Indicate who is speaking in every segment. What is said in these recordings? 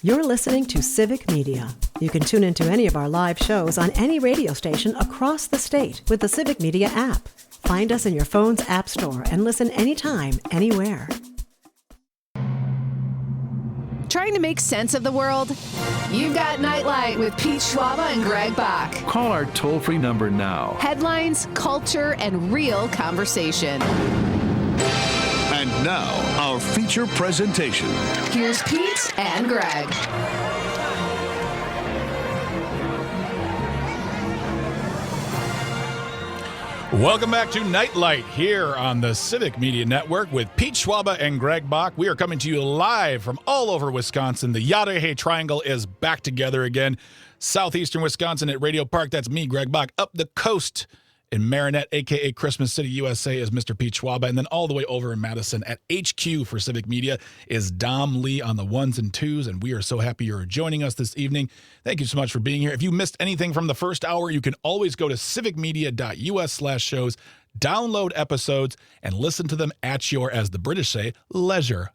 Speaker 1: You're listening to Civic Media. You can tune into any of our live shows on any radio station across the state with the Civic Media app. Find us in your phone's app store and listen anytime, anywhere.
Speaker 2: Trying to make sense of the world? You've got Nightlight with Pete Schwaba and Greg Bach.
Speaker 3: Call our toll-free number now.
Speaker 2: Headlines, culture, and real conversation.
Speaker 4: And now, our feature presentation.
Speaker 2: Here's Pete and Greg.
Speaker 5: Welcome back to Nightlight here on the Civic Media Network with Pete Schwaba and Greg Bach. We are coming to you live from all over Wisconsin. The Yadaheh Triangle is back together again. Southeastern Wisconsin at Radio Park. That's me, Greg Bach. Up the coast in Marinette, a.k.a. Christmas City, USA, is Mr. Pete Schwaba. And then all the way over in Madison at HQ for Civic Media is Dom Lee on the ones and twos. And we are so happy you're joining us this evening. Thank you so much for being here. If you missed anything from the first hour, you can always go to civicmedia.us/shows, download episodes, and listen to them at your, as the British say, leisure.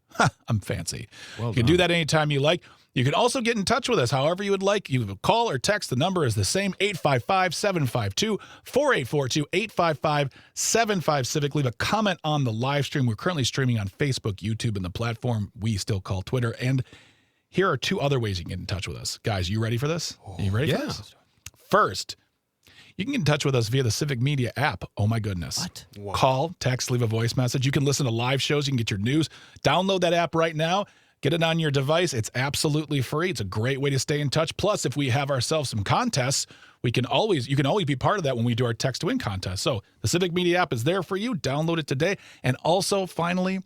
Speaker 5: I'm fancy. You can do that anytime you like. You can also get in touch with us however you would like. You can call or text. The number is the same, 855-752-4842, 855-75-CIVIC. Leave a comment on the live stream. We're currently streaming on Facebook, YouTube, and the platform we still call Twitter. And here are two other ways you can get in touch with us. Guys, you ready for this? Are you ready for this? First, you can get in touch with us via the Civic Media app. Oh, my goodness.
Speaker 6: What?
Speaker 5: Call, text, leave a voice message. You can listen to live shows. You can get your news. Download that app right now. Get it on your device. It's absolutely free. It's a great way to stay in touch. Plus, if we have ourselves some contests, you can always be part of that when we do our text to win contest. So the Civic Media app is there for you. Download it today. And also, finally,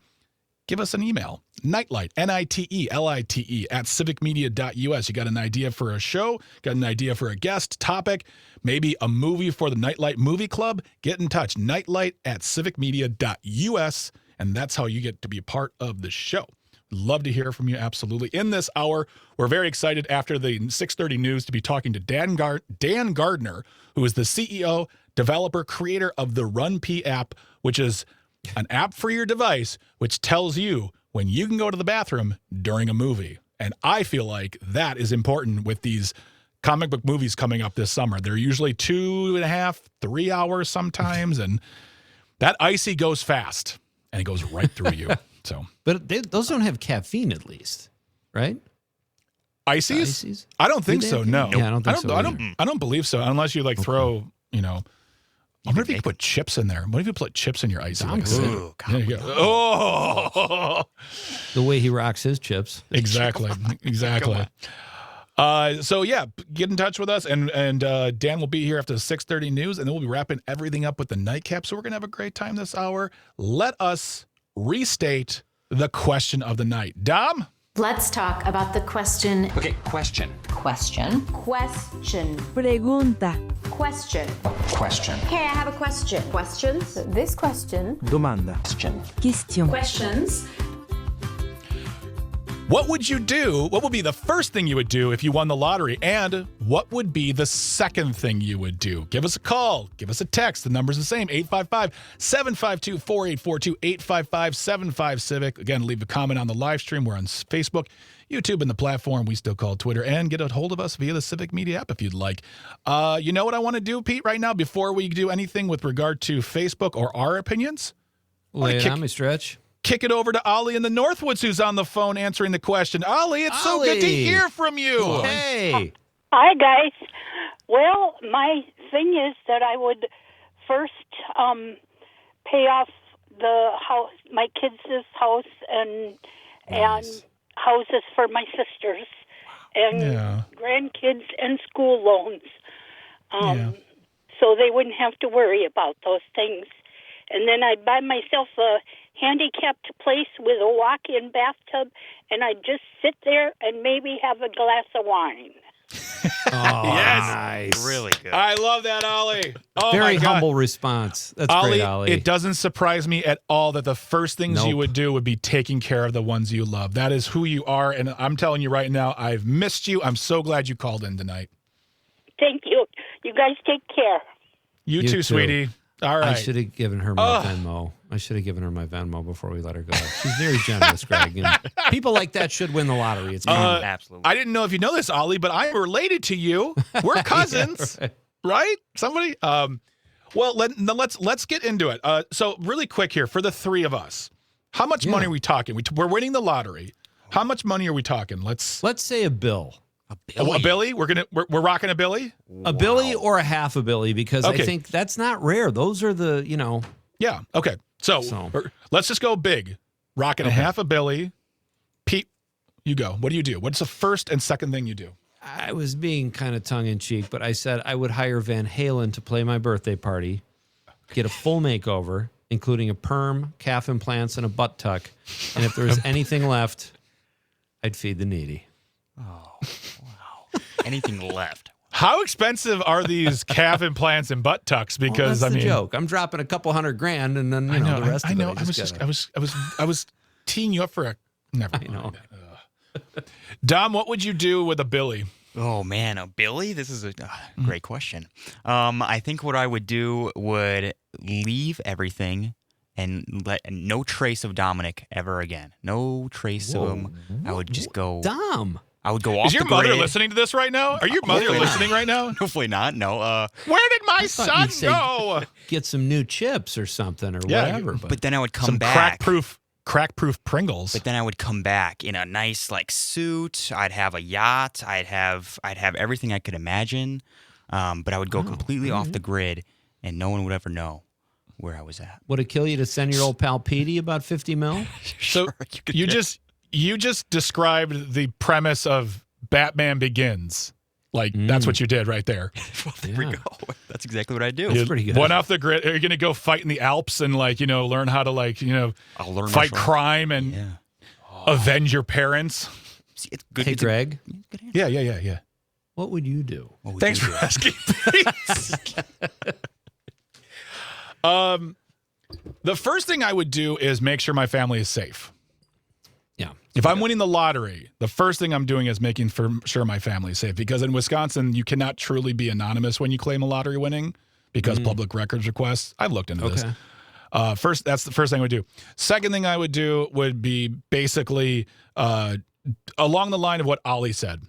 Speaker 5: give us an email. Nightlight, Nitelite, at civicmedia.us. You got an idea for a show, got an idea for a guest topic, maybe a movie for the Nightlight Movie Club? Get in touch. Nightlight at civicmedia.us. And that's how you get to be a part of the show. Love to hear from you, absolutely. In this hour, we're very excited after the 6:30 news to be talking to Dan Gardner, who is the CEO, developer, creator of the RunPee app, which is an app for your device which tells you when you can go to the bathroom during a movie. And I feel like that is important with these comic book movies coming up this summer. They're usually 2.5, 3 hours sometimes, and that icy goes fast, and it goes right through you. So,
Speaker 6: But those don't have caffeine, at least, right?
Speaker 5: Ices? I don't think so. No,
Speaker 6: Yeah, I don't think so.
Speaker 5: I don't believe so. Unless you throw, I wonder if you could put chips in there. What if you put chips in your icy? There you go. Oh,
Speaker 6: The way he rocks his chips.
Speaker 5: exactly. So yeah, get in touch with us, and Dan will be here after the 6:30 news, and then we'll be wrapping everything up with the nightcap. So we're gonna have a great time this hour. Let us restate the question of the night. Dom?
Speaker 7: Let's talk about the question.
Speaker 8: Okay, question.
Speaker 7: Question.
Speaker 9: Pregunta.
Speaker 7: Question.
Speaker 8: Question.
Speaker 7: Okay, I have a question. Questions?
Speaker 9: This question.
Speaker 3: Domanda.
Speaker 9: Question.
Speaker 7: Questions.
Speaker 5: What would you do? What would be the first thing you would do if you won the lottery? And what would be the second thing you would do? Give us a call. Give us a text. The number's the same, 855-752-4842, 855-75-CIVIC. Again, leave a comment on the live stream. We're on Facebook, YouTube, and the platform we still call Twitter. And get a hold of us via the Civic Media app if you'd like. You know what I want to do, Pete, right now, before we do anything with regard to Facebook or our opinions?
Speaker 6: Lay it on me, Stretch.
Speaker 5: Kick it over to Ollie in the Northwoods, who's on the phone answering the question. Ollie, it's so good to hear from you.
Speaker 6: Hey.
Speaker 10: Hi, guys. Well, my thing is that I would first pay off the house, my kids' house, and houses for my sisters, and grandkids, and school loans, so they wouldn't have to worry about those things. And then I'd buy myself a handicapped place with a walk-in bathtub, and I'd just sit there and maybe have a glass of wine.
Speaker 5: Yes.
Speaker 6: Nice.
Speaker 8: Really good.
Speaker 5: I love that, Ollie. Oh,
Speaker 6: Very
Speaker 5: my God.
Speaker 6: humble response. That's
Speaker 5: Ollie,
Speaker 6: great, Ollie.
Speaker 5: it doesn't surprise me at all that the first things you would do would be taking care of the ones you love. That is who you are, and I'm telling you right now, I've missed you. I'm so glad you called in tonight.
Speaker 10: Thank you. You guys take care.
Speaker 5: You too, sweetie. All right.
Speaker 6: I should have given her my Venmo. I should have given her my Venmo before we let her go. She's very generous, Greg. And people like that should win the lottery. It's
Speaker 8: absolutely.
Speaker 5: I didn't know if you know this, Ollie, but I'm related to you. We're cousins, right? Somebody. Well, let's get into it. So really quick here for the three of us, how much money are we talking? We're winning the lottery. How much money are we talking? Let's
Speaker 6: say a bill.
Speaker 5: A Billy? We're rocking a Billy?
Speaker 6: A Billy or a half a Billy because I think that's not rare. Those are the,
Speaker 5: Yeah. Okay. So let's just go big. Rocking a half a Billy. Pete, you go. What do you do? What's the first and second thing you do?
Speaker 6: I was being kind of tongue-in-cheek, but I said I would hire Van Halen to play my birthday party, get a full makeover, including a perm, calf implants, and a butt tuck. And if there was anything left, I'd feed the needy.
Speaker 8: Oh, wow. Anything left.
Speaker 5: How expensive are these calf implants and butt tucks? Because
Speaker 6: that's the joke. I'm dropping a couple $100,000, and then the rest.
Speaker 5: I
Speaker 6: of
Speaker 5: know.
Speaker 6: it.
Speaker 5: I was teeing you up for a. Never mind.
Speaker 6: I know.
Speaker 5: Dom, what would you do with a Billy?
Speaker 8: Oh man, a Billy? This is a great question. I think what I would do would leave everything and let no trace of Dominic ever again. No trace of him. I would just go.
Speaker 6: Dom.
Speaker 8: I would go off.
Speaker 5: Is your mother listening to this right now? Are your mother listening right now?
Speaker 8: Hopefully not. No.
Speaker 5: Where did my son go?
Speaker 6: Get some new chips or something or whatever.
Speaker 8: But then I would come
Speaker 5: some
Speaker 8: back.
Speaker 5: Crack-proof Pringles.
Speaker 8: But then I would come back in a nice suit. I'd have a yacht. I'd have everything I could imagine. But I would go completely off the grid, and no one would ever know where I was at.
Speaker 6: Would it kill you to send your old pal Petey about 50 mil?
Speaker 5: So you just described the premise of Batman Begins. Like, that's what you did right there.
Speaker 8: Well, there we go. That's exactly what I do.
Speaker 6: That's pretty good.
Speaker 5: One off the grid. Are you going to go fight in the Alps and, learn how to,
Speaker 8: I'll learn
Speaker 5: fight crime and avenge your parents?
Speaker 8: See, it's good.
Speaker 6: Hey, Greg.
Speaker 5: Yeah.
Speaker 6: What would you do?
Speaker 5: Thanks for asking. The first thing I would do is make sure my family is safe.
Speaker 6: Yeah.
Speaker 5: If I'm winning the lottery, the first thing I'm doing is making sure my family is safe. Because in Wisconsin, you cannot truly be anonymous when you claim a lottery winning because public records requests. I've looked into this. That's the first thing I would do. Second thing I would do would be basically along the line of what Ollie said.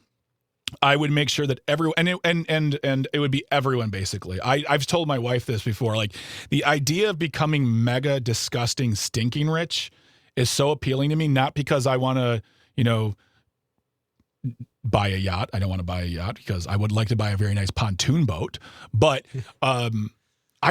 Speaker 5: I would make sure that everyone, and it would be everyone basically. I've told my wife this before. Like, the idea of becoming mega disgusting, stinking rich is so appealing to me. Not because I want to, buy a yacht. I don't want to buy a yacht because I would like to buy a very nice pontoon boat. But I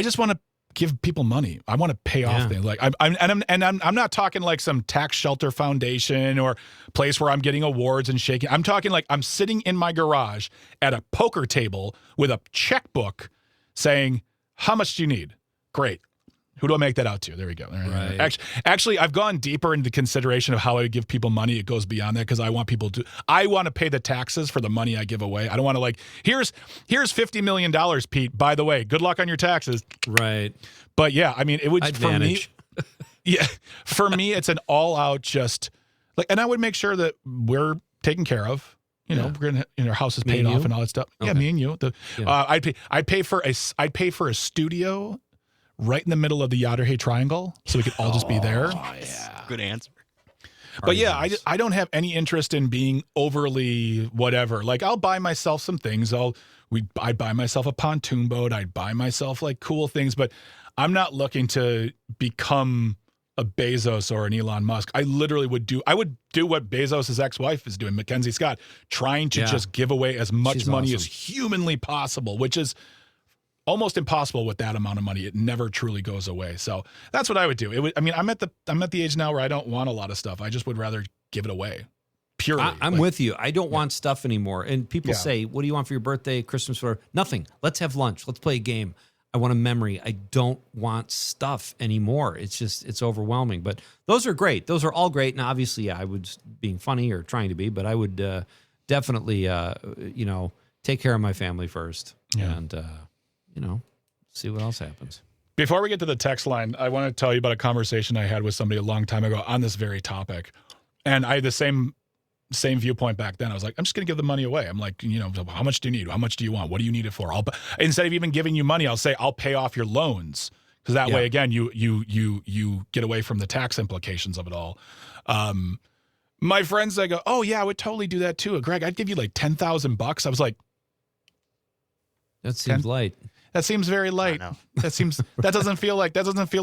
Speaker 5: just want to give people money. I want to pay off things. Like I'm not talking like some tax shelter foundation or place where I'm getting awards and shaking. I'm talking like I'm sitting in my garage at a poker table with a checkbook saying, "How much do you need?" Great. Who do I make that out to? There we go.
Speaker 6: Right.
Speaker 5: Actually, I've gone deeper into consideration of how I would give people money. It goes beyond that because I want to pay the taxes for the money I give away. I don't want to here's $50 million, Pete. By the way, good luck on your taxes.
Speaker 6: Right.
Speaker 5: But yeah, I mean, it would
Speaker 6: Advantage.
Speaker 5: for me. Yeah, for me, it's an all-out just and I would make sure that we're taken care of. We're gonna, our house is paid off and all that stuff. Okay. Yeah, me and you. I'd pay for a studio right in the middle of the Yatterhay Triangle, so we could all just be there.
Speaker 8: Oh, yeah. Good answer.
Speaker 5: But yeah, I don't have any interest in being overly whatever. Like, I'll buy myself some things. I'd buy myself a pontoon boat. I'd buy myself cool things, but I'm not looking to become a Bezos or an Elon Musk. I literally would do what Bezos' ex-wife is doing, Mackenzie Scott, trying to just give away as much money as humanly possible, which is almost impossible with that amount of money. It never truly goes away. So that's what I would do. I'm at the age now where I don't want a lot of stuff. I just would rather give it away. Purely.
Speaker 6: I'm with you. I don't want stuff anymore. And people say, "What do you want for your birthday, Christmas, whatever?" Nothing. Let's have lunch. Let's play a game. I want a memory. I don't want stuff anymore. It's overwhelming. But those are great. Those are all great. And obviously, I was being funny or trying to be, but I would definitely, take care of my family first. Yeah. And, see what else happens.
Speaker 5: Before we get to the text line, I want to tell you about a conversation I had with somebody a long time ago on this very topic. And I had the same viewpoint back then. I was like, I'm just going to give the money away. I'm like, how much do you need? How much do you want? What do you need it for? Instead of even giving you money, I'll say, I'll pay off your loans because that way, again, you get away from the tax implications of it all. My friends, they go, oh yeah, I would totally do that too. Greg, I'd give you like $10,000. I was like,
Speaker 6: that seems light.
Speaker 5: That seems very light. That doesn't feel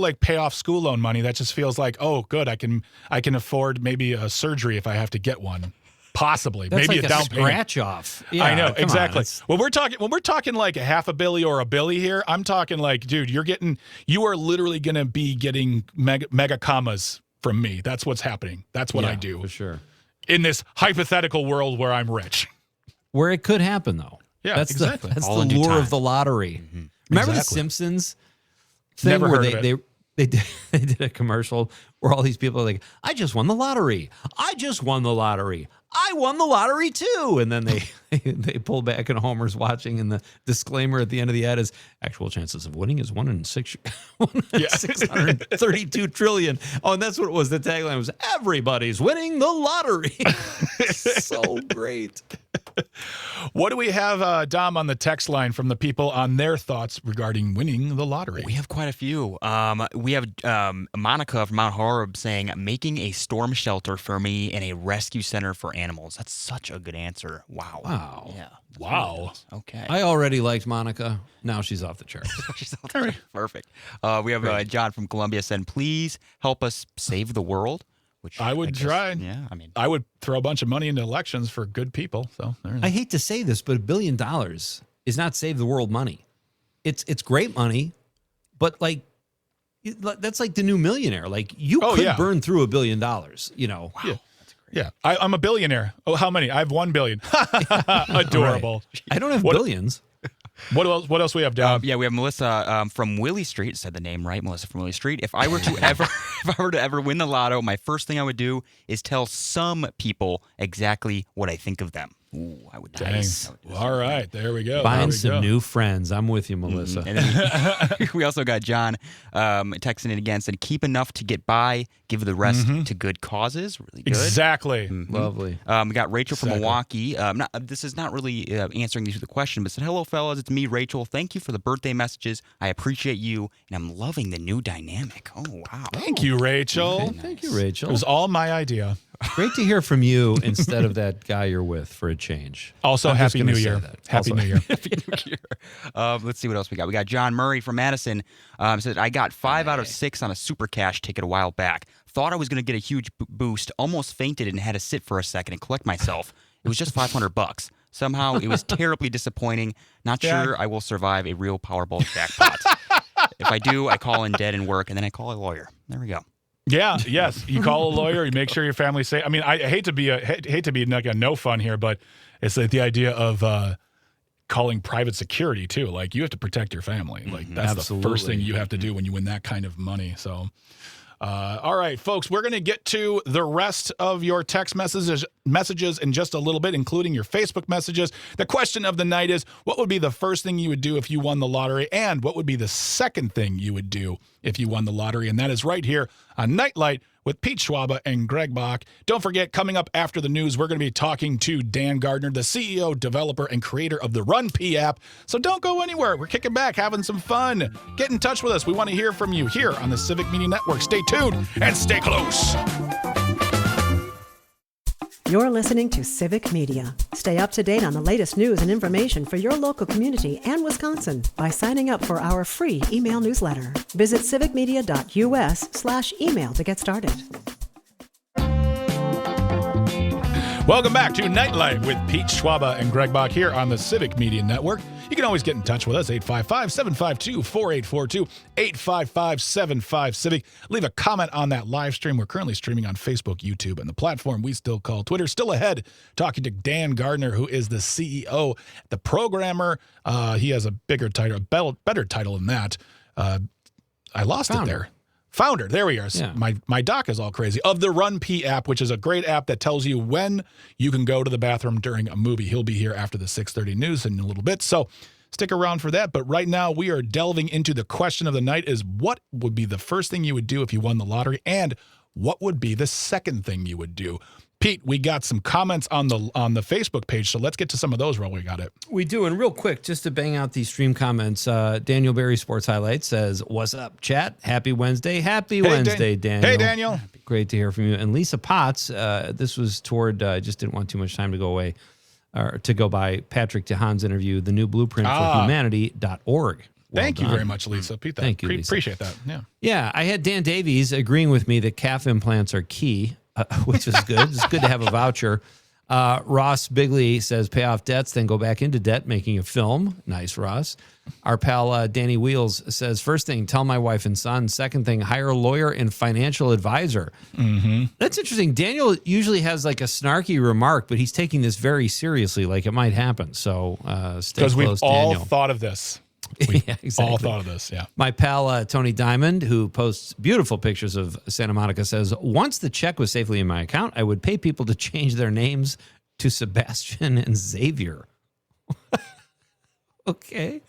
Speaker 5: like pay off school loan money. That just feels like, oh, good, I can afford maybe a surgery if I have to get one. Possibly.
Speaker 6: That's
Speaker 5: maybe
Speaker 6: like
Speaker 5: a down
Speaker 6: scratch off. Yeah,
Speaker 5: I know, exactly.
Speaker 6: On,
Speaker 5: when we're talking like a half a billy or a billy here, I'm talking like, dude, you are literally gonna be getting mega commas from me. That's what's happening. That's what I do.
Speaker 6: For sure.
Speaker 5: In this hypothetical world where I'm rich.
Speaker 6: Where it could happen though.
Speaker 5: Yeah,
Speaker 6: that's
Speaker 5: exactly.
Speaker 6: That's the lure of the lottery. Mm-hmm. Remember the Simpsons thing
Speaker 5: Never
Speaker 6: where
Speaker 5: heard of it.
Speaker 6: they did a commercial where all these people are like, I just won the lottery. I just won the lottery. I won the lottery too. And then they pull back and Homer's watching, and the disclaimer at the end of the ad is actual chances of winning is 1 in 632 trillion. Oh, and that's what it was. The tagline was everybody's winning the lottery. So great.
Speaker 5: What do we have, Dom, on the text line from the people on their thoughts regarding winning the lottery?
Speaker 8: We have quite a few. We have Monica from Mount Horeb saying, making a storm shelter for me and a rescue center for animals. That's such a good answer. Wow. Yeah.
Speaker 5: Wow.
Speaker 8: Okay.
Speaker 6: I already liked Monica. Now she's off the charts.
Speaker 8: She's off the charts. Perfect. We have John from Columbia saying, please help us save the world. Which
Speaker 5: I would try.
Speaker 8: Yeah, I mean,
Speaker 5: I would throw a bunch of money into elections for good people. So
Speaker 6: I hate to say this, but $1 billion is not save the world money. It's great money, but like that's like the new millionaire. Like you could burn through $1 billion. You know.
Speaker 5: Wow. Yeah. That's great. Yeah, I'm a billionaire. Oh, how many? I have 1 billion. Adorable.
Speaker 6: Right. I don't have billions.
Speaker 5: What else we have, Dom?
Speaker 8: We have Melissa from Willie Street. Said the name right, Melissa from Willie Street. If I were to ever win the lotto, my first thing I would do is tell some people exactly what I think of them. Ooh, I would.
Speaker 5: Nice. All right, there we go.
Speaker 6: Find some new friends. I'm with you, Melissa.
Speaker 8: And then we also got John texting in again. Said keep enough to get by, give the rest to good causes. Really good.
Speaker 5: Exactly.
Speaker 6: Lovely.
Speaker 8: We got Rachel from Milwaukee. This is not really answering the question, but said hello, fellas. It's me, Rachel. Thank you for the birthday messages. I appreciate you, and I'm loving the new dynamic. Oh wow.
Speaker 5: Thank you, Rachel.
Speaker 6: Okay, thank you, Rachel.
Speaker 5: It was all my idea.
Speaker 6: Great to hear from you instead of that guy you're with for a change.
Speaker 5: Also, Happy New Year. Happy New Year.
Speaker 8: Happy New Year. Let's see what else we got. We got John Murray from Madison. Said, I got 5 out of 6 on a super cash ticket a while back. Thought I was going to get a huge boost. Almost fainted and had to sit for a second and collect myself. It was just $500. Somehow it was terribly disappointing. Not sure I will survive a real Powerball jackpot. If I do, I call in dead and work, and then I call a lawyer. There we go.
Speaker 5: Yeah. Yes. You call a lawyer. You make sure your family's safe. I mean, I hate to be like a no fun here, but it's like the idea of calling private security too. Like you have to protect your family. Like that's the first thing you have to do when you win that kind of money. So, all right, folks, we're going to get to the rest of your text messages in just a little bit, including your Facebook messages. The question of the night is, what would be the first thing you would do if you won the lottery? And what would be the second thing you would do if you won the lottery? And that is right here on Nightlight with Pete Schwaba and Greg Bach. Don't forget, coming up after the news, we're going to be talking to Dan Gardner, the CEO, developer, and creator of the RunPee app. So don't go anywhere. We're kicking back, having some fun. Get in touch with us. We want to hear from you here on the Civic Media Network. Stay tuned and stay close.
Speaker 1: You're listening to Civic Media. Stay up to date on the latest news and information for your local community and Wisconsin by signing up for our free email newsletter. Visit civicmedia.us/email to get started.
Speaker 5: Welcome back to Nightlight with Pete Schwaba and Greg Bach here on the Civic Media Network. You can always get in touch with us, 855-752-4842, 855-75-CIVIC. Leave a comment on that live stream. We're currently streaming on Facebook, YouTube, and the platform we still call Twitter. Still ahead, talking to Dan Gardner, who is the CEO, the programmer. He has a bigger title, a better title than that. I lost it there. Founder, there we are. Yeah. My doc is all crazy. Of the RunPee app, which is a great app that tells you when you can go to the bathroom during a movie. He'll be here after the 6:30 news in a little bit, so stick around for that. But right now, we are delving into the question of the night is what would be the first thing you would do if you won the lottery, and what would be the second thing you would do? Pete, we got some comments on the Facebook page, so let's get to some of those while we got it.
Speaker 6: We do, and real quick, just to bang out these stream comments, Daniel Berry Sports Highlights says, "What's up, chat? Happy Wednesday. Happy Wednesday, Daniel.
Speaker 5: Hey, Daniel.
Speaker 6: Great to hear from you." And Lisa Potts, this was toward, just didn't want too much time to go away, or to go by Patrick DeHaan's interview, the new blueprint for humanity.org.
Speaker 5: Thank you very much, Lisa. Pete,
Speaker 6: Thank you, Lisa.
Speaker 5: Appreciate that. Yeah.
Speaker 6: Yeah, I had Dan Davies agreeing with me that calf implants are key, which is good. It's good to have a voucher. Ross Bigley says, pay off debts, then go back into debt, making a film. Nice, Ross. Our pal Danny Wheels says, first thing, tell my wife and son. Second thing, hire a lawyer and financial advisor. Mm-hmm. That's interesting. Daniel usually has like a snarky remark, but he's taking this very seriously, like it might happen. So stay close,
Speaker 5: Because we've all
Speaker 6: Daniel.
Speaker 5: thought of this.
Speaker 6: Yeah, exactly.
Speaker 5: All thought of this, yeah.
Speaker 6: My pal Tony Diamond, who posts beautiful pictures of Santa Monica, says, once the check was safely in my account, I would pay people to change their names to Sebastian and Xavier. Okay.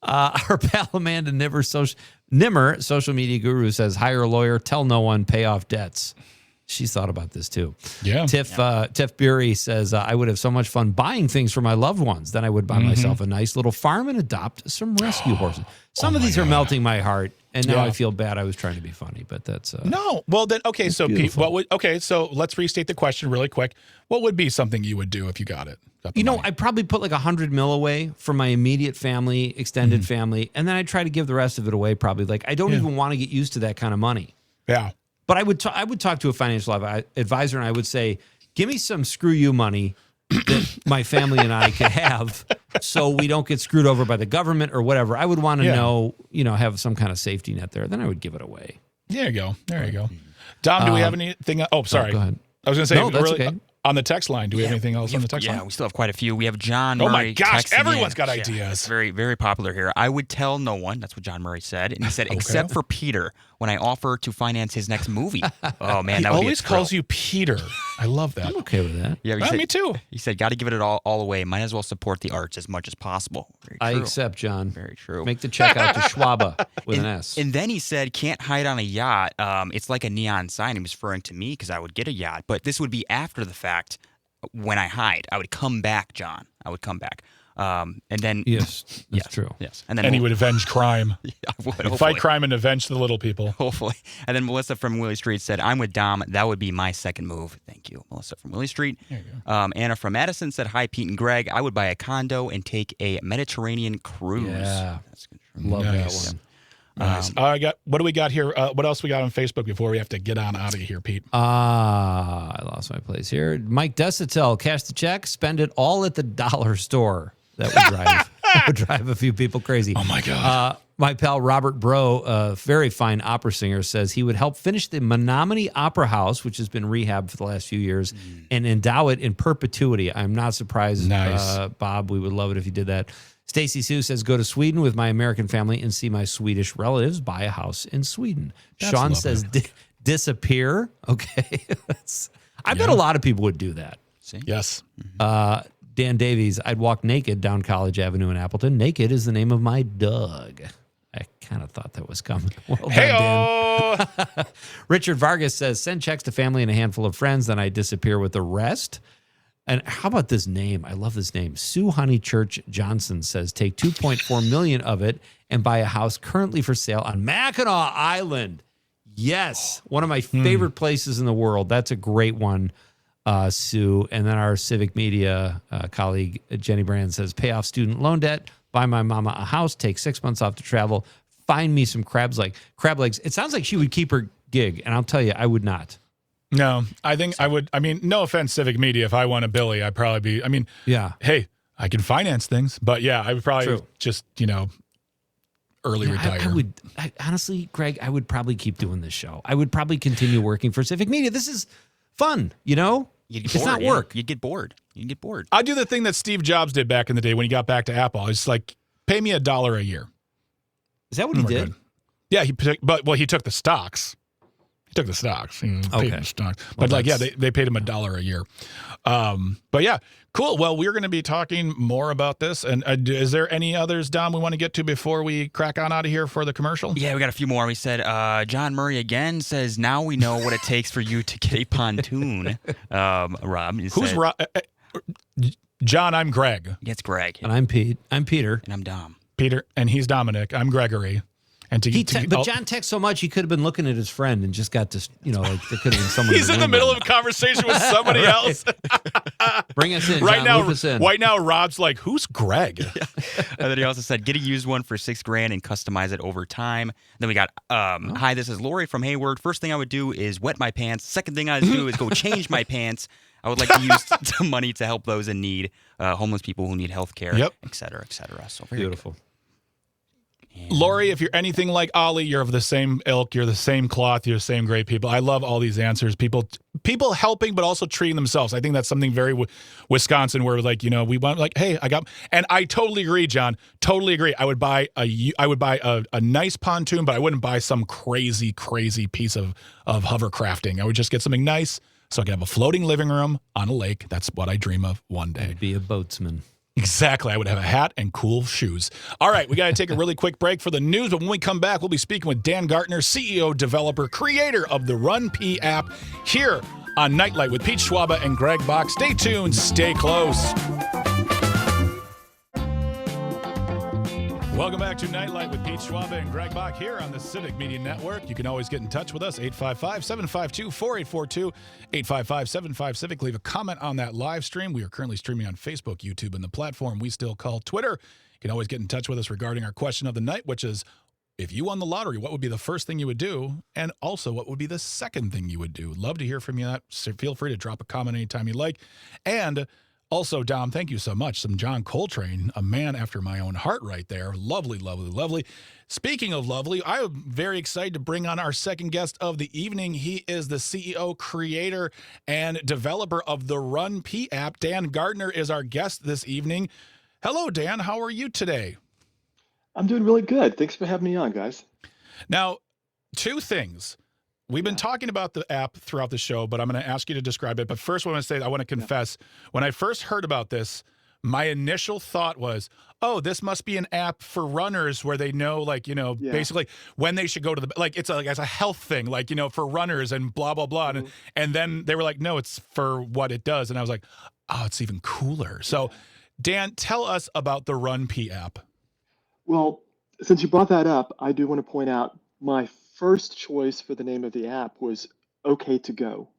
Speaker 6: Our pal Amanda Nimmer, social media guru, says, hire a lawyer, tell no one, pay off debts. She's thought about this too.
Speaker 5: Yeah.
Speaker 6: Tiff Bury says, I would have so much fun buying things for my loved ones. Then I would buy myself a nice little farm and adopt some rescue horses. Some of these are melting my heart. And now I feel bad. I was trying to be funny, but that's
Speaker 5: no. Well, then, okay. So,
Speaker 6: beautiful.
Speaker 5: Pete, so let's restate the question really quick. What would be something you would do if you got it?
Speaker 6: I'd probably put like $100 million away for my immediate family, extended family, and then I'd try to give the rest of it away. Probably like I don't even want to get used to that kind of money.
Speaker 5: Yeah.
Speaker 6: But I would talk to a financial advisor, and I would say, give me some screw you money that my family and I could have, so we don't get screwed over by the government or whatever. I would want to know, have some kind of safety net there. Then I would give it away.
Speaker 5: There you go. Dom, do we have anything? Oh, sorry.
Speaker 6: Go ahead.
Speaker 5: I was going to say,
Speaker 6: no, that's okay.
Speaker 5: On the text line, do we have anything else on the text line?
Speaker 8: Yeah, we still have quite a few. We have John Murray.
Speaker 5: Oh my gosh,
Speaker 8: texting
Speaker 5: everyone's
Speaker 8: in.
Speaker 5: got
Speaker 8: Yeah,
Speaker 5: ideas.
Speaker 8: it's very, very popular here. I would tell no one. That's what John Murray said. And he said, except for Peter, when I offer to finance his next movie. Oh, man, that would be a
Speaker 5: always
Speaker 8: thrill.
Speaker 5: calls you Peter. I love that.
Speaker 6: I'm okay with that.
Speaker 8: Yeah,
Speaker 5: me too.
Speaker 8: He said, got to give it all away. Might as well support the arts as much as possible. Very
Speaker 6: I
Speaker 8: true.
Speaker 6: accept, John.
Speaker 8: Very true.
Speaker 6: Make the check out to Schwaba with an S.
Speaker 8: And then he said, can't hide on a yacht. It's like a neon sign. He was referring to me because I would get a yacht. But this would be after the fact. When I hide, I would come back, John. I would come back. And then...
Speaker 6: Yes, that's true.
Speaker 8: Yes.
Speaker 5: And he would avenge crime.
Speaker 8: Yeah, I would,
Speaker 5: He'd fight crime and avenge the little people.
Speaker 8: Hopefully. And then Melissa from Willie Street said, I'm with Dom. That would be my second move. Thank you, Melissa from Willie Street.
Speaker 5: There you go.
Speaker 8: Anna from Madison said, hi, Pete and Greg. I would buy a condo and take a Mediterranean cruise.
Speaker 6: Yeah.
Speaker 8: That's good.
Speaker 6: Love that one.
Speaker 5: Nice. What do we got here? What else we got on Facebook before we have to get on out of here, Pete?
Speaker 6: I lost my place here. Mike Desitel, cash the check, spend it all at the dollar store. That would drive a few people crazy.
Speaker 5: Oh my God.
Speaker 6: My pal Robert Bro, a very fine opera singer, says he would help finish the Menominee Opera House, which has been rehabbed for the last few years, and endow it in perpetuity. I'm not surprised,
Speaker 5: Nice.
Speaker 6: Bob. We would love it if you did that. Stacy Sue says, go to Sweden with my American family and see my Swedish relatives, buy a house in Sweden.
Speaker 5: That's
Speaker 6: Sean
Speaker 5: lovely.
Speaker 6: says, disappear. Okay. I bet a lot of people would do that.
Speaker 8: See?
Speaker 5: Yes.
Speaker 6: Dan Davies, I'd walk naked down College Avenue in Appleton. Naked is the name of my dog. I kind of thought that was coming. Well done, Dan. Richard Vargas says, send checks to family and a handful of friends, then I disappear with the rest. And how about this name? I love this name. Sue Honeychurch Johnson says, take $2.4 million of it and buy a house currently for sale on Mackinac Island. Yes, one of my favorite places in the world. That's a great one, Sue. And then our civic media colleague, Jenny Brand, says, pay off student loan debt, buy my mama a house, take 6 months off to travel, find me some crab legs. It sounds like she would keep her gig, and I'll tell you, I would not.
Speaker 5: No, I think I would. I mean, no offense, Civic Media. If I won a Billy, I'd probably be. I mean,
Speaker 6: yeah.
Speaker 5: Hey, I can finance things, but yeah, I would probably just early retire.
Speaker 6: Honestly, Greg, I would probably keep doing this show. I would probably continue working for Civic Media. This is fun,
Speaker 8: It's
Speaker 6: not work.
Speaker 8: You'd get bored.
Speaker 5: I'd do the thing that Steve Jobs did back in the day when he got back to Apple. It's like, pay me $1 a year.
Speaker 6: Is that what he did?
Speaker 5: Good. Yeah, he took the stocks. He took the stocks. Paid
Speaker 6: Okay.
Speaker 5: the stocks.
Speaker 6: Well,
Speaker 5: But like, yeah, they paid him $1 a year. But yeah, cool. Well, we're going to be talking more about this. And is there any others, Dom, we want to get to before we crack on out of here for the commercial?
Speaker 8: Yeah, we got a few more. We said John Murray again says, now we know what it takes for you to get a pontoon. Rob.
Speaker 5: Who's Rob? John, I'm Greg.
Speaker 8: Yeah, it's Greg.
Speaker 6: And I'm Pete. I'm Peter.
Speaker 8: And I'm Dom.
Speaker 5: Peter, and he's Dominic. I'm Gregory. And
Speaker 6: but John texts so much, he could have been looking at his friend and just got this, like there could have been someone.
Speaker 5: He's in the middle of a conversation with somebody else.
Speaker 6: Bring us in,
Speaker 5: right
Speaker 6: John,
Speaker 5: now.
Speaker 6: loop us in.
Speaker 5: Right now, Rob's like, "Who's Greg?"
Speaker 8: And then he also said, get a used one for $6,000 and customize it over time. Then we got, hi, this is Lori from Hayward. First thing I would do is wet my pants. Second thing I would do is go change my pants. I would like to use the money to help those in need, homeless people who need health care, et cetera, et cetera. So very
Speaker 6: beautiful.
Speaker 8: Good.
Speaker 5: Lori, if you're anything like Ollie, you're of the same ilk, you're the same cloth, you're the same great people. I love all these answers. People helping, but also treating themselves. I think that's something very Wisconsin where like, we want like, hey, and I totally agree, John. Totally agree. I would buy a nice pontoon, but I wouldn't buy some crazy piece of hovercrafting. I would just get something nice so I could have a floating living room on a lake. That's what I dream of one day.
Speaker 6: Be a boatsman.
Speaker 5: Exactly. I would have a hat and cool shoes. All right, we got to take a really quick break for the news, but when we come back, we'll be speaking with Dan Gardner, CEO, developer, creator of the RunPee app, here on Nightlight with Pete Schwaba and Greg Bach. Stay tuned. Stay close. Welcome back to Nightlight with Pete Schwaba and Greg Bach here on the Civic Media Network. You can always get in touch with us, 855-752-4842, 855-75-CIVIC. Leave a comment on that live stream. We are currently streaming on Facebook, YouTube, and the platform we still call Twitter. You can always get in touch with us regarding our question of the night, which is, if you won the lottery, what would be the first thing you would do? And also, what would be the second thing you would do? Love to hear from you. So feel free to drop a comment anytime you like. And also, Dom, thank you so much. Some John Coltrane, a man after my own heart right there. Lovely, lovely, lovely. Speaking of lovely, I am very excited to bring on our second guest of the evening. He is the CEO, creator, and developer of the RunPee app. Dan Gardner is our guest this evening. Hello, Dan. How are you today?
Speaker 11: I'm doing really good. Thanks for having me on, guys.
Speaker 5: Now, two things. We've been talking about the app throughout the show, but I'm going to ask you to describe it. But first, I want to confess, when I first heard about this, my initial thought was, oh, this must be an app for runners where they know, basically when they should go to it's a health thing, for runners and blah, blah, blah. Mm-hmm. And then they were like, no, it's for what it does. And I was like, oh, it's even cooler. So, Dan, tell us about the RunPee app.
Speaker 11: Well, since you brought that up, I do want to point out my first choice for the name of the app was OK to Go,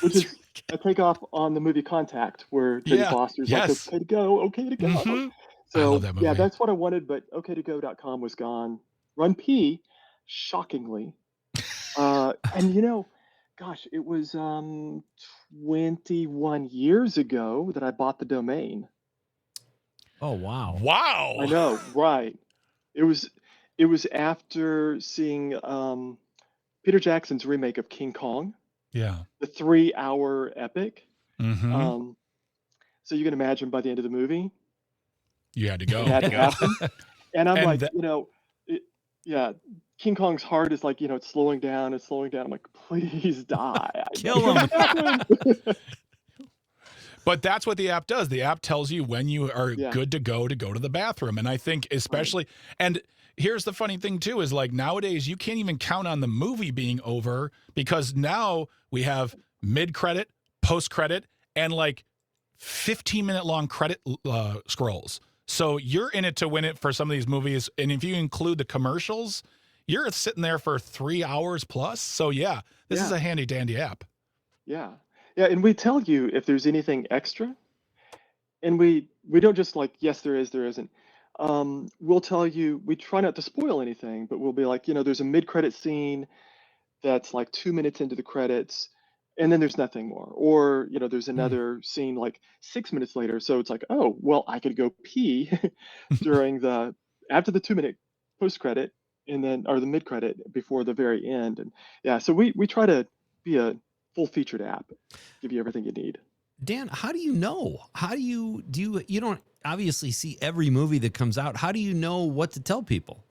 Speaker 11: which is a takeoff on the movie Contact, where Jodie Foster's like, OK to go, OK to go.
Speaker 5: Mm-hmm.
Speaker 11: So, that's what I wanted, but oktogo.com was gone. RunPee, shockingly. And, gosh, it was 21 years ago that I bought the domain.
Speaker 6: Oh, wow.
Speaker 5: Wow.
Speaker 11: I know, right. It was after seeing Peter Jackson's remake of King Kong.
Speaker 5: Yeah.
Speaker 11: The 3-hour epic.
Speaker 5: Mm-hmm.
Speaker 11: So you can imagine by the end of the movie,
Speaker 5: you had to go.
Speaker 11: It had to happen. And I'm King Kong's heart is like, it's slowing down. I'm like, please die.
Speaker 6: Kill him.
Speaker 5: But that's what the app does. The app tells you when you are good to go to the bathroom. And I think especially, and here's the funny thing too, is like nowadays you can't even count on the movie being over because now we have mid-credit, post-credit, and 15-minute long credit scrolls. So you're in it to win it for some of these movies. And if you include the commercials, you're sitting there for 3 hours plus. So this is a handy dandy app.
Speaker 11: Yeah. Yeah, and we tell you if there's anything extra, and we don't just yes, there is, there isn't. We'll tell you, we try not to spoil anything, but we'll be like, there's a mid-credit scene that's 2 minutes into the credits, and then there's nothing more. Or, there's another scene 6 minutes later, so it's like, oh, well, I could go pee after the 2-minute post-credit, and then, or the mid-credit before the very end. And so we try to be a full-featured app, give you everything you need.
Speaker 6: Dan, how do you know? How do you don't obviously see every movie that comes out. How do you know what to tell people?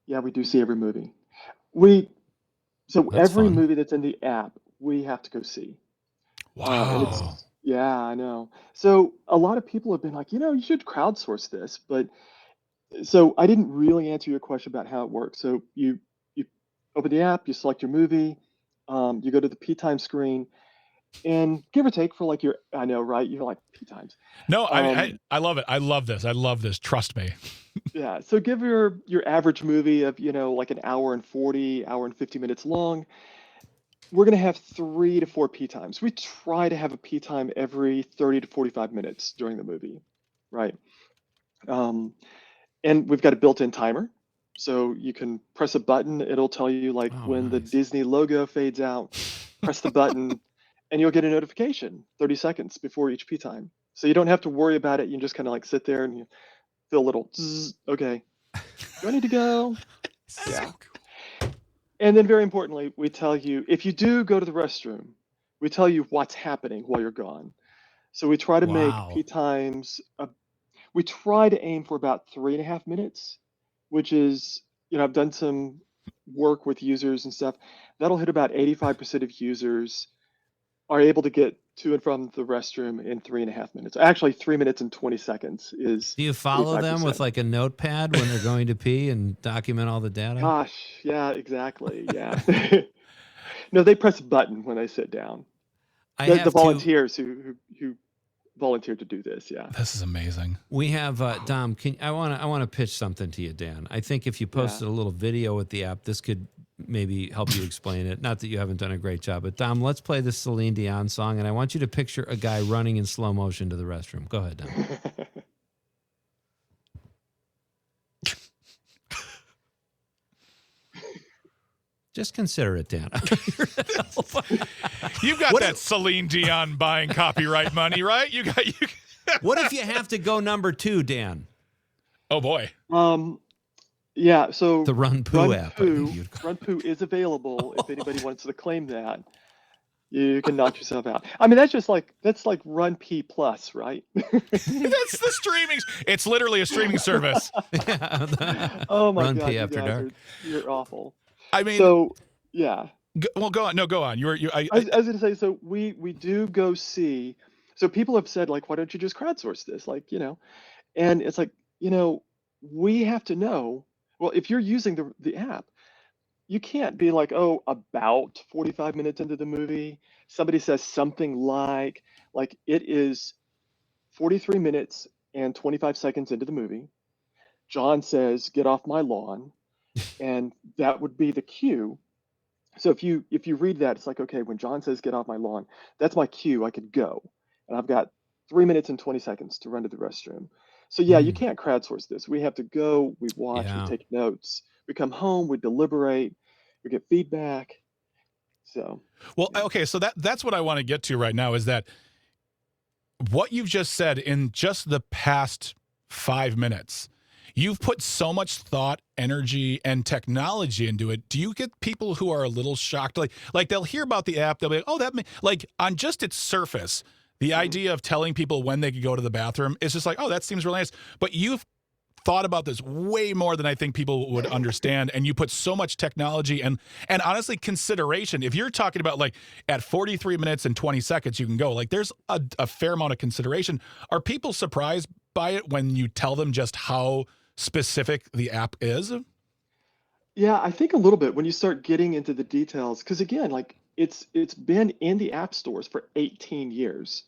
Speaker 11: Yeah, we do see every movie. We So
Speaker 6: That's
Speaker 11: every
Speaker 6: fun.
Speaker 11: movie that's in the app, we have to go see. And
Speaker 5: Wow.
Speaker 11: it's, yeah, I know. So a lot of people have been like, you should crowdsource this. But so I didn't really answer your question about how it works. So you open the app, you select your movie, you go to the P time screen, and give or take for like I know, right? You're like P times.
Speaker 5: No,
Speaker 11: Um,
Speaker 5: I love it. I love this. I love this. Trust me.
Speaker 11: yeah. So give your average movie of, like an hour and 40, hour and 50 minutes long. We're going to have 3 to 4 P times. We try to have a P time every 30 to 45 minutes during the movie, right? Um, and we've got a built-in timer. So you can press a button. It'll tell you like
Speaker 6: Oh,
Speaker 11: when the
Speaker 6: nice.
Speaker 11: Disney logo fades out, press the button, and you'll get a notification 30 seconds before each P time. So you don't have to worry about it. You just kind of like sit there and you feel a little, zzz, okay, do I need to go? Yeah. And then very importantly, we tell you, if you do go to the restroom, we tell you what's happening while you're gone. So we try to make
Speaker 6: Wow.
Speaker 11: P times, we try to aim for about 3.5 minutes, which is, I've done some work with users and stuff. That'll hit about 85% of users are able to get to and from the restroom in 3.5 minutes. Actually, 3 minutes and 20 seconds is
Speaker 6: Do you follow them with
Speaker 11: 85%.
Speaker 6: like a notepad when they're going to pee and document all the data?
Speaker 11: Gosh, yeah, exactly. Yeah. No, they press a button when they sit down.
Speaker 6: I
Speaker 11: The
Speaker 6: have two.
Speaker 11: volunteers who volunteered to do this, yeah.
Speaker 5: This is amazing.
Speaker 6: We have Dom. I want to pitch something to you, Dan. I think if you
Speaker 11: Yeah.
Speaker 6: posted a little video with the app, this could maybe help you explain it. Not that you haven't done a great job, but Dom, let's play this Celine Dion song, and I want you to picture a guy running in slow motion to the restroom. Go ahead, Dom. Just consider it, Dan.
Speaker 5: You've got that Celine Dion buying copyright money, right? You.
Speaker 6: What if you have to go number 2, Dan?
Speaker 5: Oh boy.
Speaker 11: Yeah, so
Speaker 6: The RunPoo app. I think you'd call
Speaker 11: RunPoo is available if anybody wants to claim that. You can knock yourself out. I mean, that's like RunPee Plus, right?
Speaker 5: That's the streaming. It's literally a streaming service.
Speaker 11: Oh my
Speaker 6: RunPee
Speaker 11: God, you
Speaker 6: After
Speaker 11: guys
Speaker 6: Dark.
Speaker 11: you're awful.
Speaker 5: I mean,
Speaker 11: So yeah,
Speaker 5: well, go on. No, go on.
Speaker 11: I was going to say, so we do go see. So people have said like, why don't you just crowdsource this? Like, and it's like, we have to know. Well, if you're using the app, you can't be like, oh, about 45 minutes into the movie, somebody says something like it is 43 minutes and 25 seconds into the movie. John says, "Get off my lawn," and that would be the cue. So if you read that, it's like, okay, when John says, "Get off my lawn," that's my cue. I could go, and I've got 3 minutes and 20 seconds to run to the restroom. So yeah, you can't crowdsource this. We have to go, we watch, we
Speaker 6: Yeah.
Speaker 11: take notes, we come home, we deliberate, we get feedback. So
Speaker 5: well, okay. So that's what I want to get to right now is that what you've just said in just the past 5 minutes. You've put so much thought, energy, and technology into it. Do you get people who are a little shocked? Like they'll hear about the app, they'll be like, oh, like on just its surface, the idea of telling people when they could go to the bathroom is just like, oh, that seems really nice. But you've thought about this way more than I think people would understand, and you put so much technology and honestly consideration. If you're talking about like at 43 minutes and 20 seconds you can go, like there's a fair amount of consideration. Are people surprised by it when you tell them just how specific the app is?
Speaker 11: yeah, I think a little bit when you start getting into the details, because again, like it's been in the app stores for 18 years.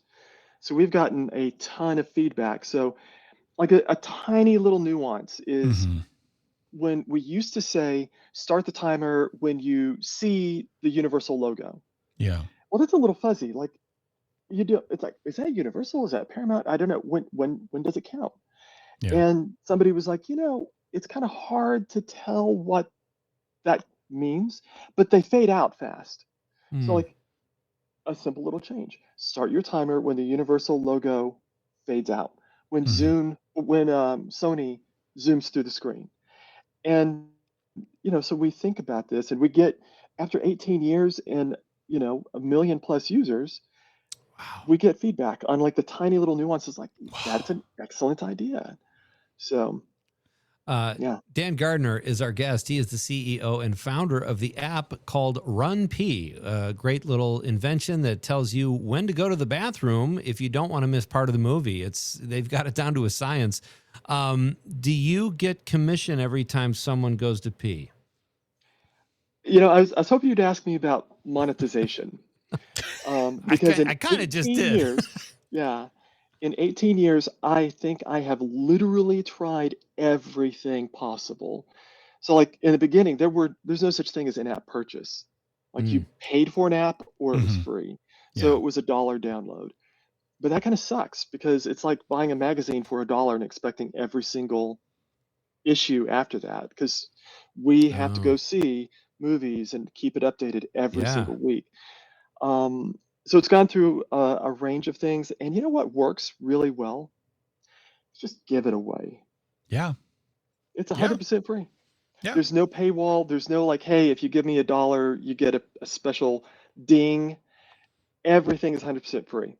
Speaker 11: So we've gotten a ton of feedback. So like a tiny little nuance is when we used to say, start the timer when you see the Universal logo.
Speaker 5: Yeah.
Speaker 11: Well, that's a little fuzzy. Like it's like, is that Universal? Is that Paramount? I don't know. When does it count?
Speaker 5: Yeah.
Speaker 11: And somebody was like, it's kind of hard to tell what that means, but they fade out fast. So like a simple little change. Start your timer when the Universal logo fades out. When Sony zooms through the screen. And so we think about this and we get after 18 years and 1 million plus users, we get feedback on like the tiny little nuances like that's an excellent idea. So
Speaker 6: Dan Gardner is our guest. He is the CEO and founder of the app called RunPee, a great little invention that tells you when to go to the bathroom if you don't want to miss part of the movie. They've got it down to a science. Do you get commission every time someone goes to pee?
Speaker 11: I was hoping you'd ask me about monetization. Because
Speaker 6: I kind of just did.
Speaker 11: In 18 years, I think I have literally tried everything possible. So like in the beginning, there's no such thing as in-app purchase. Like you paid for an app or it was free. So it was $1 download. But that kind of sucks because it's like buying a magazine for $1 and expecting every single issue after that, because we have to go see movies and keep it updated every single week. So it's gone through a range of things. And you know what works really well? Just give it away.
Speaker 5: Yeah.
Speaker 11: It's 100% free.
Speaker 5: Yeah.
Speaker 11: There's no paywall. There's no like, hey, if you give me $1, you get a special ding. Everything is 100% free.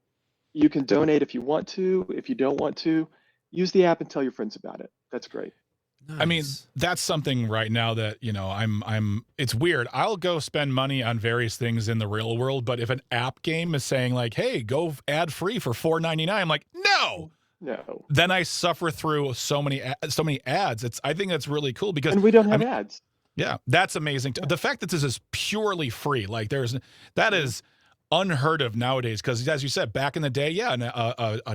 Speaker 11: You can donate if you want to. If you don't want to, use the app and tell your friends about it. That's great.
Speaker 6: Nice.
Speaker 5: I mean, that's something right now that, it's weird. I'll go spend money on various things in the real world, but if an app game is saying like, hey, go ad free for $4.99, I'm like, no. Then I suffer through so many ads. I think that's really cool because
Speaker 11: and we don't have ads.
Speaker 5: Yeah, that's amazing. The fact that this is purely free, like that is unheard of nowadays, because as you said, back in the day, an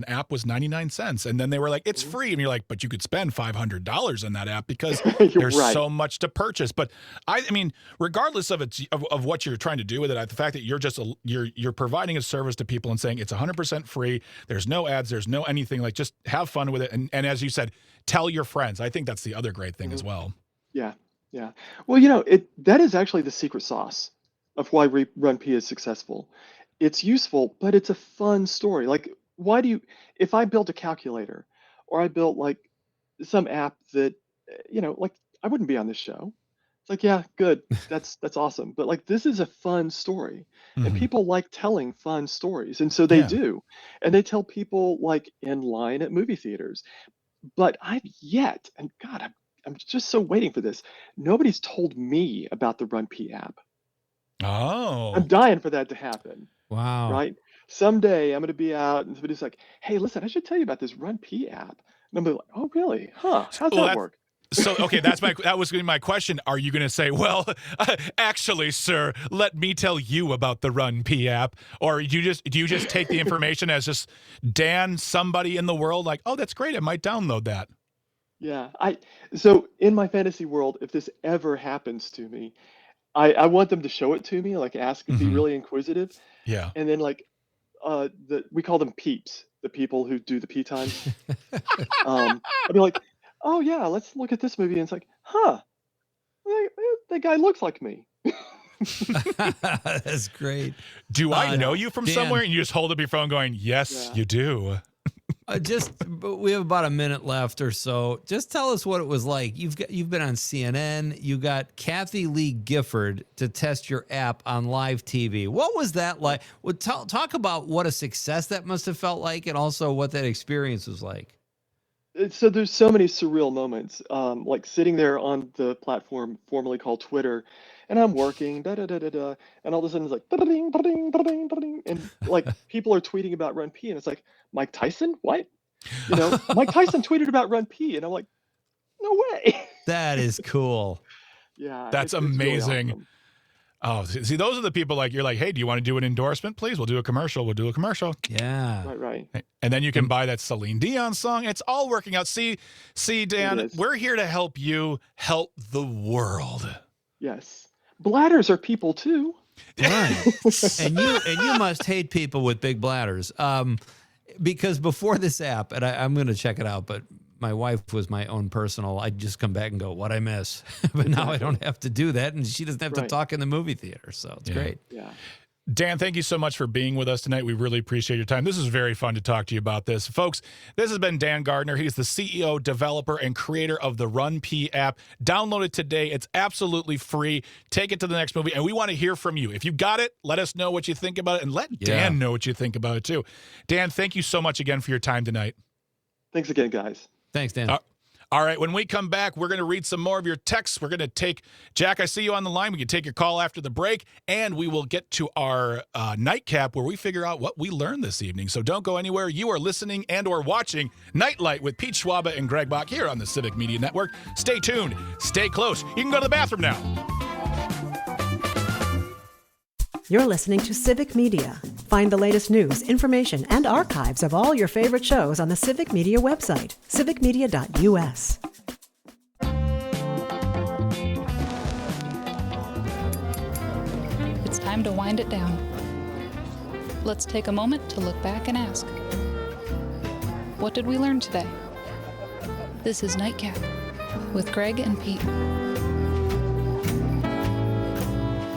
Speaker 5: app was 99 cents, and then they were like, it's free, and you're like, but you could spend $500 on that app because there's so much to purchase. But I mean, regardless of what you're trying to do with it, the fact that you're providing a service to people and saying it's 100% free, there's no ads, there's no anything, like just have fun with it, and as you said, tell your friends. I think that's the other great thing as well.
Speaker 11: Yeah. Well, that is actually the secret sauce of why RunPee is successful. It's useful, but it's a fun story. Like, if I built a calculator or I built like some app that, like I wouldn't be on this show. It's like, yeah, good. That's awesome. But like, this is a fun story and people like telling fun stories. And so they do. And they tell people like in line at movie theaters. But and God, I'm just so waiting for this. Nobody's told me about the RunPee app.
Speaker 5: Oh.
Speaker 11: I'm dying for that to happen.
Speaker 6: Wow.
Speaker 11: Right? Someday I'm going to be out and somebody's like, hey, listen, I should tell you about this RunPee app. And I'm like, oh, really? Huh? How's that work?
Speaker 5: So, okay, that was going to be my question. Are you going to say, well, actually, sir, let me tell you about the RunPee app? Or do you just take the information as just Dan, somebody in the world, like, oh, that's great, I might download that?
Speaker 11: Yeah. So in my fantasy world, if this ever happens to me, I want them to show it to me, like ask, be really inquisitive.
Speaker 5: Yeah.
Speaker 11: And then like we call them peeps, the people who do the pee times. I'd be like, oh yeah, let's look at this movie. And it's like, huh, that guy looks like me.
Speaker 6: That's great.
Speaker 5: Do I know you from somewhere? And you just hold up your phone going, yes, you do.
Speaker 6: We have about a minute left or so. Just tell us what it was like. You've been on CNN. You got Kathy Lee Gifford to test your app on live TV. What was that like? Well, talk about what a success that must have felt like, and also what that experience was like.
Speaker 11: So there's so many surreal moments, like sitting there on the platform formerly called Twitter, and I'm working, and all of a sudden it's like, da-da-ding, da-da-ding, da-da-ding, da-da-ding, and like people are tweeting about RunPee, and it's like, Mike Tyson? What? Mike Tyson tweeted about RunPee, and I'm like, no way.
Speaker 6: That is cool.
Speaker 11: Yeah.
Speaker 5: That's amazing. Really awesome. Oh, see, those are the people like, you're like, hey, do you want to do an endorsement? Please, we'll do a commercial.
Speaker 6: Yeah.
Speaker 11: Right.
Speaker 5: And then you can buy that Celine Dion song. It's all working out. See, Dan, we're here to help you help the world.
Speaker 11: Yes. Bladders are people too.
Speaker 6: Right. and you must hate people with big bladders. Because before this app, and I'm going to check it out, but my wife was my own personal, I'd just come back and go, what'd I miss? But now I don't have to do that, and she doesn't have to talk in the movie theater, so it's great.
Speaker 11: Yeah.
Speaker 5: Dan, thank you so much for being with us tonight. We really appreciate your time. This is very fun to talk to you about this. Folks, this has been Dan Gardner. He's the CEO, developer, and creator of the RunPee app. Download it today. It's absolutely free. Take it to the next movie, and we want to hear from you. If you got it, let us know what you think about it, and let Dan know what you think about it, too. Dan, thank you so much again for your time tonight.
Speaker 11: Thanks again, guys.
Speaker 6: Thanks, Dan.
Speaker 5: All right, when we come back, we're going to read some more of your texts. We're going to take, Jack, I see you on the line. We can take your call after the break, and we will get to our nightcap where we figure out what we learned this evening. So don't go anywhere. You are listening and or watching Nightlight with Pete Schwaba and Greg Bach here on the Civic Media Network. Stay tuned. Stay close. You can go to the bathroom now.
Speaker 1: You're listening to Civic Media. Find the latest news, information, and archives of all your favorite shows on the Civic Media website, civicmedia.us.
Speaker 12: It's time to wind it down. Let's take a moment to look back and ask, what did we learn today? This is Nightcap with Greg and Pete.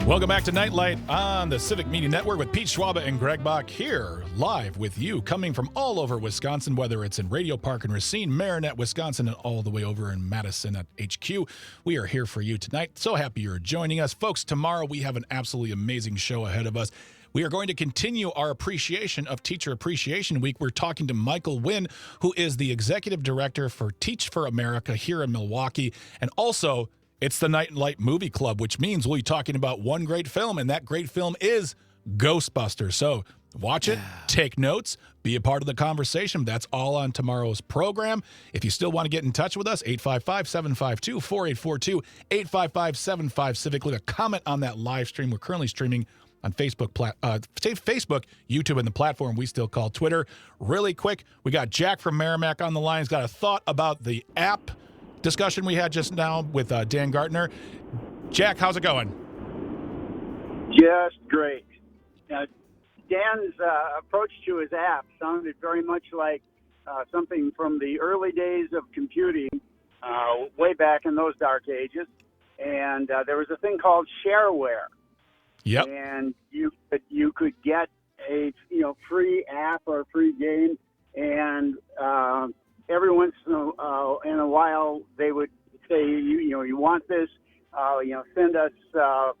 Speaker 5: Welcome back to Nightlight on the Civic Media Network with Pete Schwaba and Greg Bach here live with you, coming from all over Wisconsin, whether it's in Radio Park in Racine, Marinette, Wisconsin, and all the way over in Madison at HQ. We are here for you tonight. So happy you're joining us. Folks, tomorrow we have an absolutely amazing show ahead of us. We are going to continue our appreciation of Teacher Appreciation Week. We're talking to Michael Wynn, who is the Executive Director for Teach for America here in Milwaukee, and also it's the Night and Light Movie Club, which means we'll be talking about one great film, and that great film is Ghostbusters. So watch it, take notes, be a part of the conversation. That's all on tomorrow's program. If you still want to get in touch with us, 855-752-4842, 855-75-CIVIC. Leave a comment on that live stream. We're currently streaming on Facebook, YouTube, and the platform we still call Twitter. Really quick, we got Jack from Merrimack on the line. He's got a thought about the app discussion we had just now with Dan Gardner. Jack, how's it going?
Speaker 13: Just great. Now, Dan's approach to his app sounded very much like something from the early days of computing, way back in those dark ages. And there was a thing called shareware.
Speaker 5: Yep.
Speaker 13: And you could get a free app or a free game, and every once in a while they would say, you want this, send us $5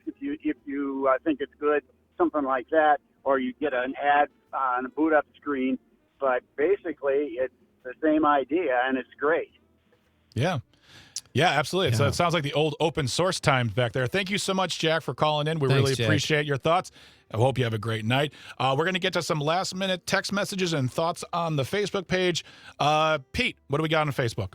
Speaker 13: if you think it's good, something like that, or you get an ad on a boot up screen. But basically, it's the same idea, and it's great.
Speaker 5: Yeah. Yeah, absolutely. Yeah. So it sounds like the old open source times back there. Thank you so much, Jack, for calling in. We really appreciate your thoughts. I hope you have a great night. We're going to get to some last-minute text messages and thoughts on the Facebook page. Pete, what do we got on Facebook?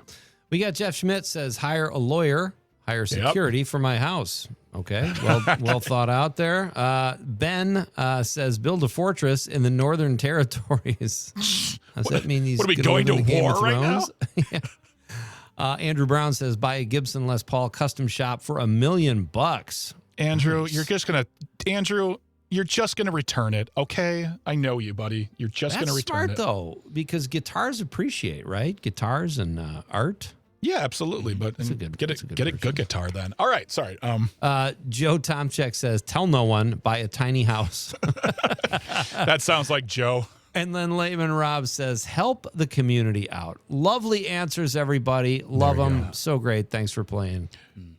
Speaker 6: We got Jeff Schmidt says, hire a lawyer, hire security for my house. Okay, well thought out there. Ben says, build a fortress in the Northern Territories. Does that mean he's
Speaker 5: what are we going to war right now?
Speaker 6: Yeah. Andrew Brown says, buy a Gibson Les Paul custom shop for $1 million.
Speaker 5: Andrew,
Speaker 6: nice.
Speaker 5: you're just gonna return it, okay? I know you, buddy. You're just gonna return it.
Speaker 6: That's smart though, because guitars appreciate, right? Guitars and art.
Speaker 5: Yeah, absolutely. But get a good guitar then. All right, sorry.
Speaker 6: Joe Tomchek says, tell no one, buy a tiny house.
Speaker 5: That sounds like Joe.
Speaker 6: And then Layman Rob says, help the community out. Lovely answers, everybody. Love them. So great. Thanks for playing.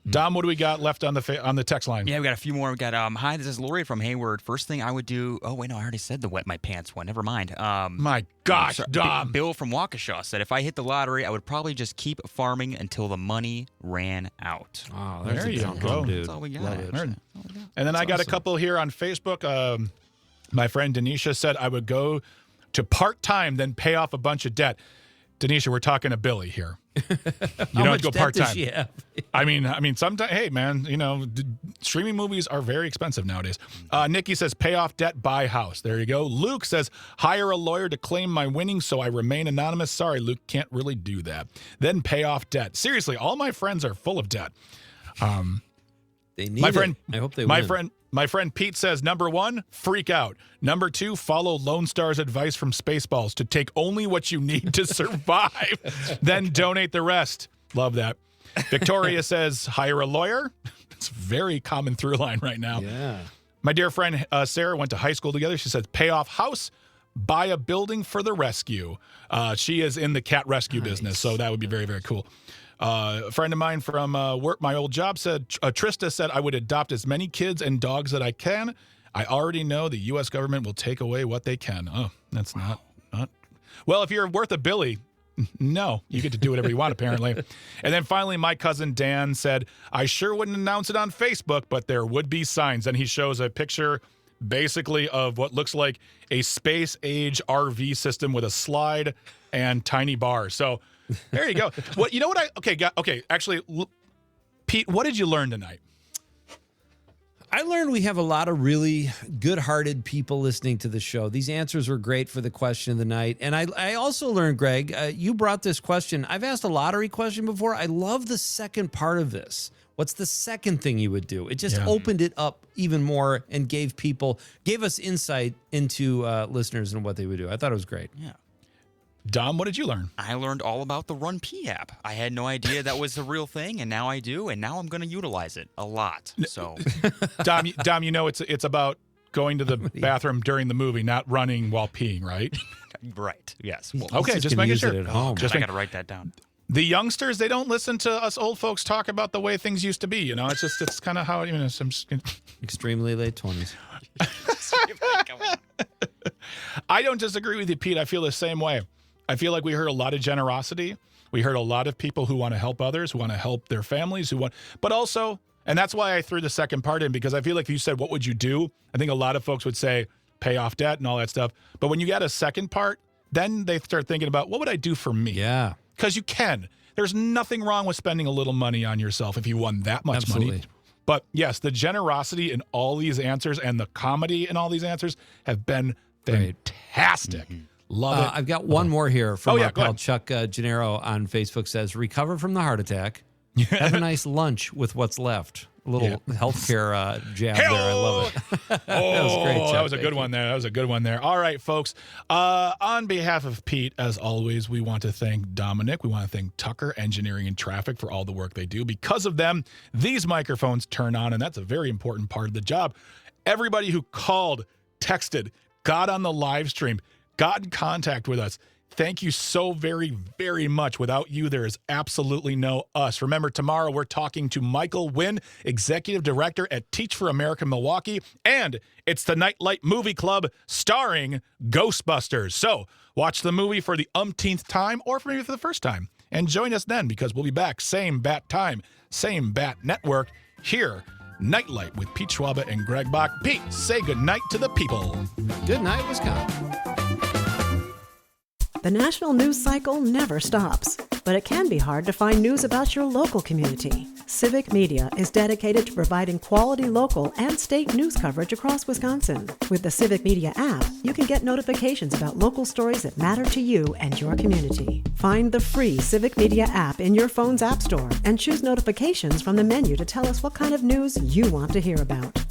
Speaker 5: Dom, what do we got left on the text line?
Speaker 8: Yeah, we got a few more. We got, hi, this is Lori from Hayward. First thing I would do, I already said the wet my pants one. Never mind.
Speaker 5: My gosh, Dom.
Speaker 8: Bill from Waukesha said, if I hit the lottery, I would probably just keep farming until the money ran out.
Speaker 6: Oh,
Speaker 5: there you go, dude.
Speaker 8: That's all we got.
Speaker 5: Love it. And then I got a couple here on Facebook. My friend Denisha said I would go to part-time, then pay off a bunch of debt. Denisha, we're talking to Billy here. You don't have to go part-time. I mean, sometimes, hey, man, streaming movies are very expensive nowadays. Nikki says, pay off debt, buy house. There you go. Luke says, hire a lawyer to claim my winnings so I remain anonymous. Sorry, Luke, can't really do that. Then pay off debt. Seriously, all my friends are full of debt.
Speaker 6: They need it. I hope they win.
Speaker 5: My friend Pete says, number 1, freak out. Number 2, follow Lone Star's advice from Spaceballs to take only what you need to survive, then donate the rest. Love that. Victoria says, hire a lawyer. It's a very common through line right now.
Speaker 6: Yeah.
Speaker 5: My dear friend Sarah went to high school together. She says, pay off house, buy a building for the rescue. She is in the cat rescue business, so that would be very, very cool. A friend of mine from work, my old job, said, Trista said, I would adopt as many kids and dogs that I can. I already know the U.S. government will take away what they can. Oh, that's not. Well, if you're worth a Billy, No, you get to do whatever you want, apparently. And then finally, my cousin Dan said, I sure wouldn't announce it on Facebook, but there would be signs. And he shows a picture basically of what looks like a space-age RV system with a slide and tiny bars. So there you go. What you know what okay, actually, Pete, what did you learn tonight?
Speaker 6: I learned we have a lot of really good-hearted people listening to the show. These answers were great for the question of the night. And I also learned, Greg, you brought this question. I've asked a lottery question before. I love the second part of this. What's the second thing you would do? It just opened it up even more and gave us insight into listeners and what they would do. I thought it was great.
Speaker 8: Yeah.
Speaker 5: Dom, what did you learn?
Speaker 8: I learned all about the RunPee app. I had no idea that was the real thing, and now I do, and now I'm going to utilize it a lot. So,
Speaker 5: Dom, you know it's about going to the bathroom during the movie, not running while peeing, right?
Speaker 8: Right. Yes. Well,
Speaker 5: okay, just making sure.
Speaker 6: At home.
Speaker 8: I got to write that down.
Speaker 5: The youngsters, they don't listen to us old folks talk about the way things used to be. You know, it's kind of how,
Speaker 6: extremely late 20s.
Speaker 5: I don't disagree with you, Pete. I feel the same way. I feel like we heard a lot of generosity. We heard a lot of people who want to help others, who want to help their families, but also, and that's why I threw the second part in, because I feel like if you said, what would you do? I think a lot of folks would say, pay off debt and all that stuff. But when you get a second part, then they start thinking about, what would I do for me?
Speaker 6: Yeah.
Speaker 5: Because you can. There's nothing wrong with spending a little money on yourself if you won that much money. But yes, the generosity in all these answers and the comedy in all these answers have been fantastic.
Speaker 6: Mm-hmm.
Speaker 5: Love it.
Speaker 6: I've got one more here from our
Speaker 5: go
Speaker 6: pal
Speaker 5: ahead.
Speaker 6: Chuck Gennaro on Facebook. Says, recover from the heart attack. Have a nice lunch with what's left. A little healthcare jab there. I love it. That was great, Chuck.
Speaker 5: That was a good one there. That was a good one there. All right, folks. On behalf of Pete, as always, we want to thank Dominic. We want to thank Tucker, Engineering and Traffic, for all the work they do. Because of them, these microphones turn on, and that's a very important part of the job. Everybody who called, texted, got on the live stream, got in contact with us. Thank you so very, very much. Without you, there is absolutely no us. Remember, tomorrow we're talking to Michael Wynn, Executive Director at Teach for America Milwaukee, and it's the Nightlight Movie Club starring Ghostbusters. So watch the movie for the umpteenth time, or maybe for the first time, and join us then, because we'll be back same bat time, same bat network, here, Nightlight with Pete Schwaba and Greg Bach. Pete, say goodnight to the people.
Speaker 6: Good night, Wisconsin.
Speaker 1: The national news cycle never stops, but it can be hard to find news about your local community. Civic Media is dedicated to providing quality local and state news coverage across Wisconsin. With the Civic Media app, you can get notifications about local stories that matter to you and your community. Find the free Civic Media app in your phone's app store and choose notifications from the menu to tell us what kind of news you want to hear about.